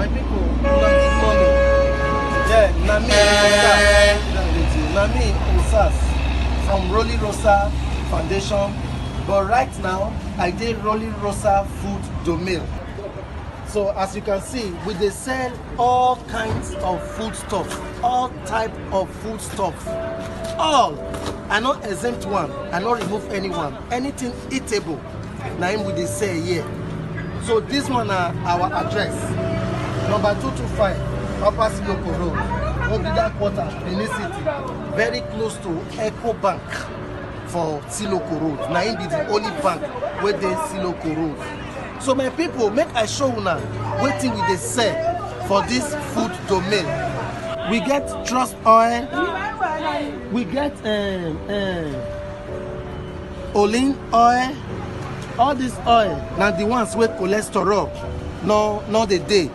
My people, una give money. Yeah, Nami Usas from Rolly Rosa Foundation. But right now, I did Rolly Rosa Food Domain. So as you can see, we dey sell all kinds of food stuff, all type of food stuff. All. I not exempt one, I not remove anyone. Anything eatable, na him we dey sell here. So this one are our address. Number 225, Upper Siloko Road, Ogida Quarter, Benin City. Very close to Eco Bank for Siloko Road. Na him be the only bank where dey Siloko Road. So my people, make I show una wetin we dey sell for this food domain. We get trust oil, we get Olin oil. All this oil na the ones with cholesterol no dey dey.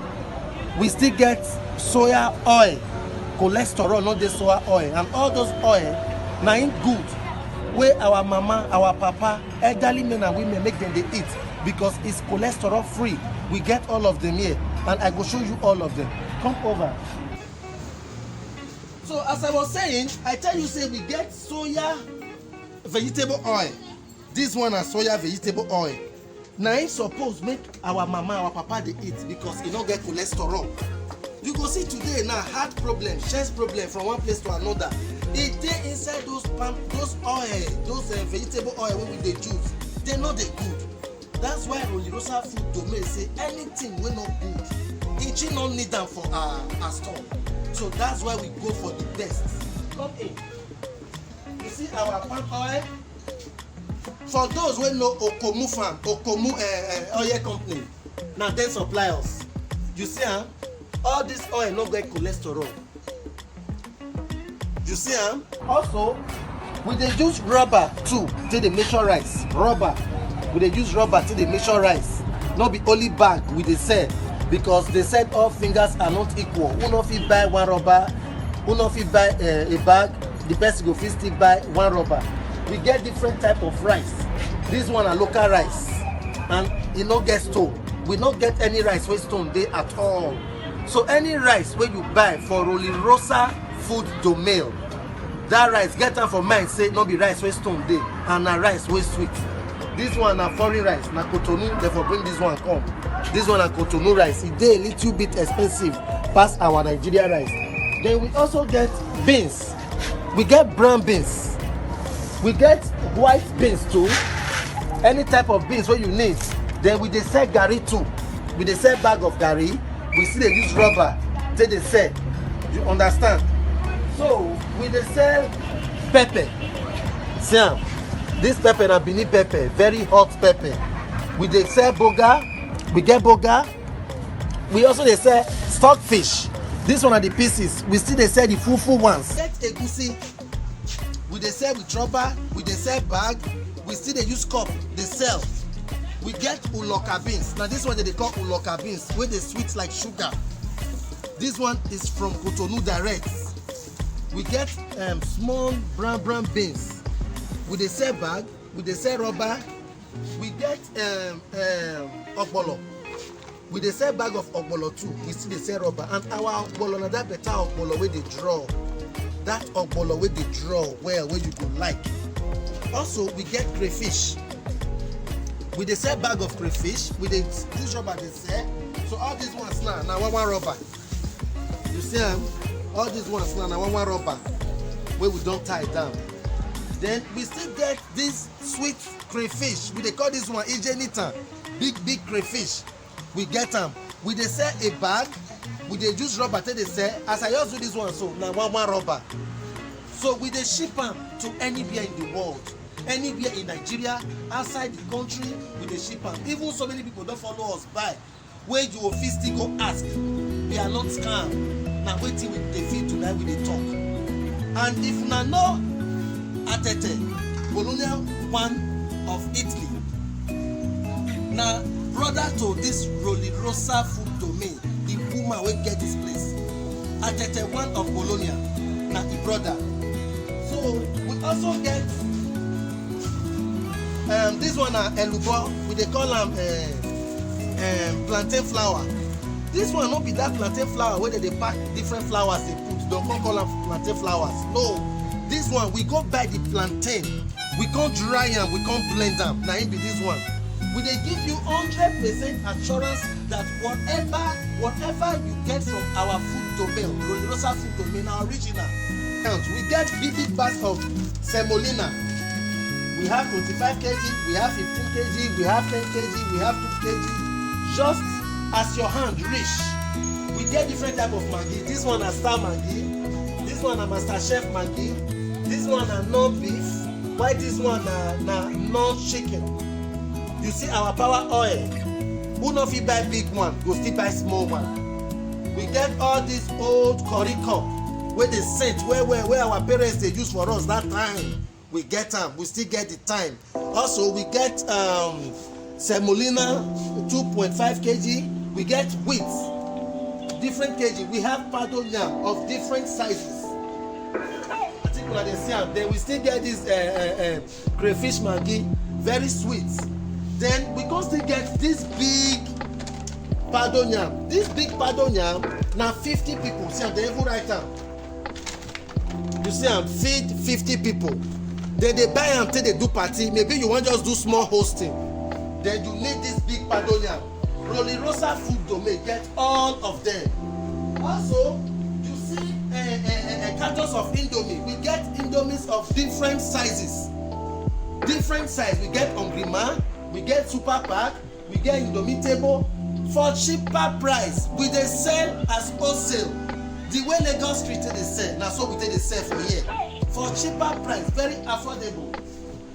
We still get soya oil, cholesterol no dey soya oil, and all those oil na im good wey our mama, our papa, elderly men and women make them dey eat because it's cholesterol free. We get all of them here, and I go show you all of them. Come over. So as I was saying, I tell you say we get soya vegetable oil. This one is soya vegetable oil. Now it suppose make our mama, our papa they eat because it don't get cholesterol. You go see today now heart problem, chest problem from one place to another. It dey inside those oil, those vegetable oil wey we dey use. They not dey good. That's why Rolly Rosa Food Domain say anything we not good, it no need them for our store. So that's why we go for the best. Come in. You see our palm oil. For those who know Okomu farm, Okomu oil company, now they supply us. You see, all this oil no get cholesterol. You see, also we dey use rubber too till they measure rice. Rubber, we dey use rubber till they measure rice. Not be only bag we dey sell because they said all fingers are not equal. Who no fit buy one rubber, who no fit buy a bag, the person go fit still buy one rubber. We get different type of rice. This one are local rice and it no get stone. We not get any rice wey stone dey at all. So any rice wey you buy for Rolly Rosa Food Domain, that rice get am for mind say no be rice wey stone dey and na rice wey sweet. This one na foreign rice, na Cotonou, therefore bring this one come. This one na Cotonou rice. It dey a little bit expensive pass our Nigeria rice. Then we also get beans. We get brown beans. We get white beans too. Any type of beans wey you need. Then we dey sell garri too. We dey sell bag of garri. We still dey use rubber take dey sell. You understand? So we dey sell pepper. See am? This pepper na Benin pepper, very hot pepper. We dey sell boga. We get boga. We also dey sell stockfish. This one are the pieces. We still dey sell the full ones. Get egusi. We dey sell with rubber. We dey sell bag. We still dey use cup. Dey sell. We get uloka beans. Now this one they call uloka beans, where they sweet like sugar. This one is from Cotonou direct. We get small brown beans. We dey sell bag. We dey sell rubber. We get okpolo. We dey sell bag of okpolo too. We still dey sell rubber. And our okpolo na that better okpolo where they draw. That okpolo where they draw well, where you go like. Also, we get crayfish. We dey sell bag of crayfish. We dey use rubber dey sell. So all these ones now one rubber. You see them? All these ones now one rubber where we don't tie down. Then we still get this sweet crayfish. We dey call this one Ijenita. Big crayfish. We get them. We dey sell a bag. We dey use rubber till they sell. As I just do this one, so now one rubber. So we dey ship them to anywhere in the world. Anywhere in Nigeria, outside the country, we dey ship them. Even so many people don't follow us by. Where you will still go ask. We are not scam. Now waiting with the feel tonight we dey talk. And if na no Atete, Bologna one of Italy. Now brother to this Rolly Rosa Food Domain, the woman will get this place. Atete one of Bologna, now the brother. So we also get this one elubo, we dey call them plantain flour. This one not be that plantain flour where they pack different flowers they put. Don't call them plantain flowers. No, this one we go buy the plantain. We can't dry them, we can't blend them. Now it be this one. We they give you 100% assurance that whatever you get from our food domain, Rolly Rosa food domain, our original. We get big bags of semolina. We have 25 kg, we have 15 kg, we have 10 kg, we have 2 kg. Just as your hand reach. We get different type of Maggi. This one is Star Maggi. This one is Master Chef Maggi. This one is non-beef. Why this one is non-chicken? You see our power oil. Who no fit buy big one, go still buy small one. We get all this old curry cup where they scent where our parents they use for us that time. We get them, we still get the time. Also, we get semolina 2.5 kg. We get wheat, different kg. We have pado yam of different sizes. I think when they see them, then we still get this crayfish Maggi, very sweet. Then we can still get this big pado yam. This big pado yam, now 50 people. See, they even write down. You see, I'm feed 50 people. Then they buy them till they do party. Maybe you want just do small hosting. Then you need this big pado yam. Rolly Rosa food domain get all of them. Also, you see cartons of Indomie. We get Indomies of different sizes. Different size. We get Ongrima, we get Super Pack, we get Indomitable for cheaper price. We dey sell as wholesale. The way Lagos Street they sell, now so we take dey sell for here. For cheaper price, very affordable.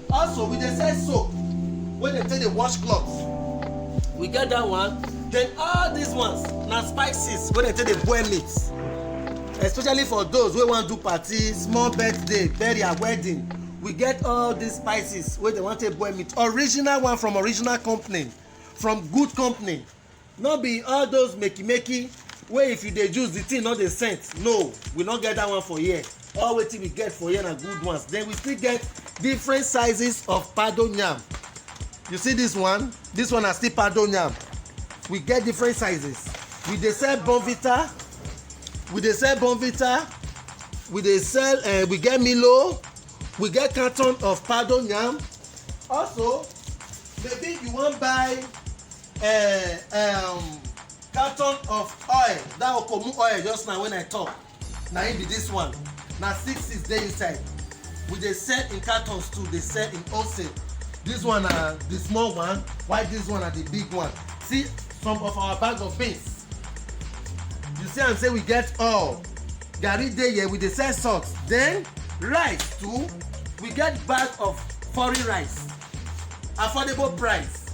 Also, we dey sell soap when they take the wash cloths. We get that one. Then all these ones now spices when they take the boil meat, especially for those who want to do party, small birthday, burial, wedding. We get all these spices where they want to boil meat. Original one from original company, from good company. Not be all those makey where if you dey use the thing not the scent. No, we not get that one for here. All wetin we get for here are good ones. Then we still get different sizes of pado yam. You see this one is still pado yam. We get different sizes. We dey sell Bonvita. We dey sell we get Milo. We get carton of pado yam. Also, maybe you wan buy carton of oil. That Opomu oil just now when I talk. Na it be this one. Na 6 dey inside. We dey sell in cartons too. They sell in wholesale. This one the small one, while this one are the big one. See some of our bag of beans. You see I'm say we get all. Garri dey here, we dey sell salt. Then rice too. We get bag of foreign rice. Affordable price.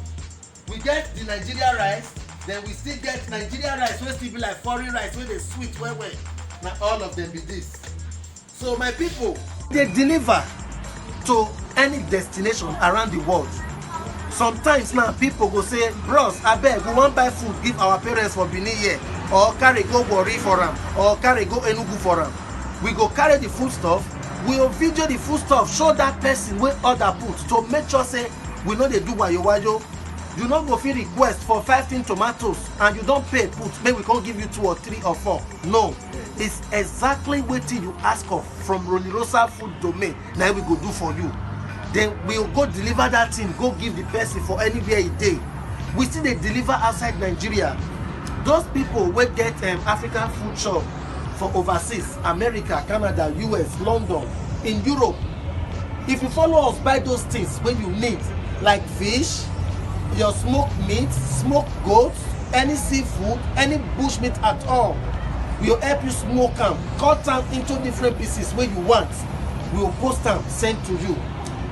We get the Nigeria rice. Then we still get Nigeria rice wey still be like foreign rice wey dey sweet well. Na all of them be this. So my people, they deliver to any destination around the world. Sometimes now people go say, bros, abeg, we wan buy food give our parents for Benin here, or carry go Warri for am, or carry go Enugu for am. We go carry the food stuff, we will video the food stuff, show that person wey order put to make sure say we no dey do wayo. You no go fit request for 15 tomatoes and you don pay put, make we come give you 2 or 3 or 4. No, it's exactly wetin you ask of from Rolly Rosa food domain. Now we go do for you. Then we'll go deliver that thing, go give the person for anywhere e dey. We still dey deliver outside Nigeria. Those people wey get African food shop for overseas, America, Canada, US, London, in Europe. If you follow us buy those things when you need, like fish, your smoked meat, smoked goats, any seafood, any bush meat at all, we'll help you smoke them, cut them into different pieces where you want. We'll post them, send to you.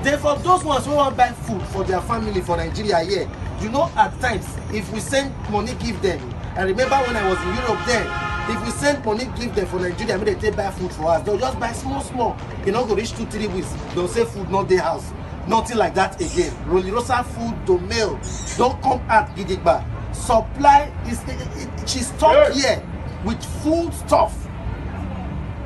Then for those ones who want to buy food for their family for Nigeria here, you know at times if we send money give them, I remember when I was in Europe then, if we send money give them for Nigeria, I mean they take buy food for us, they'll just buy small. You know, go reach 2-3 weeks, they'll say food not their house. Nothing like that again. Rolly Rosa food domain. Don't come at Gidigba. Supply is she's stocked here with food stuff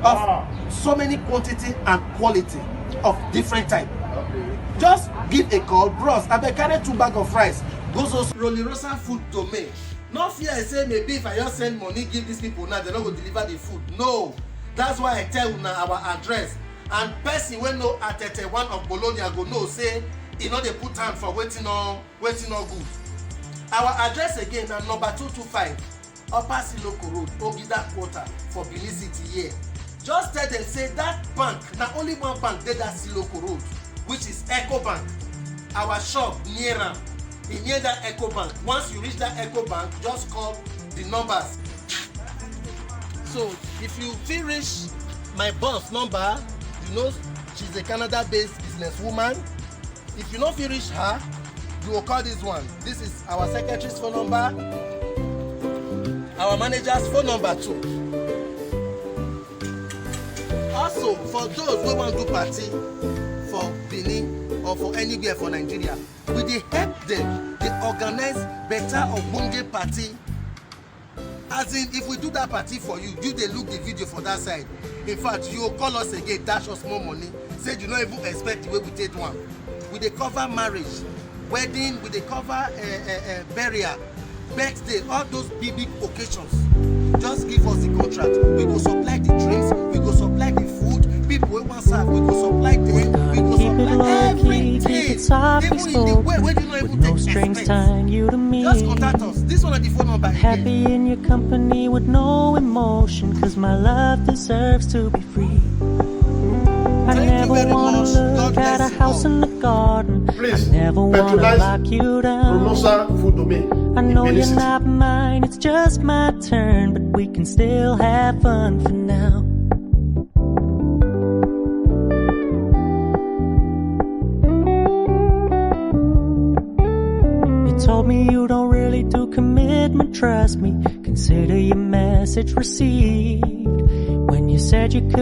of so many quantity and quality of different type. Okay. Just give a call, bros. I carry 2 bags of rice. Go to Rolly Rosa food domain. No fear say maybe if I just send money give these people now, they no go deliver the food. No, that's why I tell una our address, and person wey know Atete one of Bologna go know say e no dey put hand for wetin no good. Our address again na number 225 Upper Siloko Road, Ogida Quarter for Benin City here. Just tell them say that bank na only one bank dey that Siloko Road, which is Eco Bank. Our shop near am, e near that Eco Bank. Once you reach that Eco Bank, just call the numbers. So if you fit reach my boss number, you know she's a Canada-based businesswoman. If you no fit reach her, you will call this one. This is our secretary's phone number, our manager's phone number too. Also, for those who want to do party for Benin or for anywhere for Nigeria, we dey help them. They organize better ogbonge party. As in, if we do that party for you, you dey look the video for that side. In fact, you will call us again, dash us more money. Say you no even expect the way we take one. We dey cover marriage, wedding, we dey cover burial, birthday, all those big occasions. Just give us the contract. We go supply the drinks, we go supply the food. People wey wan serve, we go supply them, we go supply everything. Even in the way wey you no even take strings tying you to me. Just contact us. This one is the phone number again. Happy in your company with no emotion, cause my love deserves to be free. I never wanna look at a house in the garden. Please, I never wanna lock you down. Promosa Food Domain. I know you're not mine, it's just my turn, but we can still have fun for now. You told me you don't really do commitment, trust me. Consider your message received. When you said you could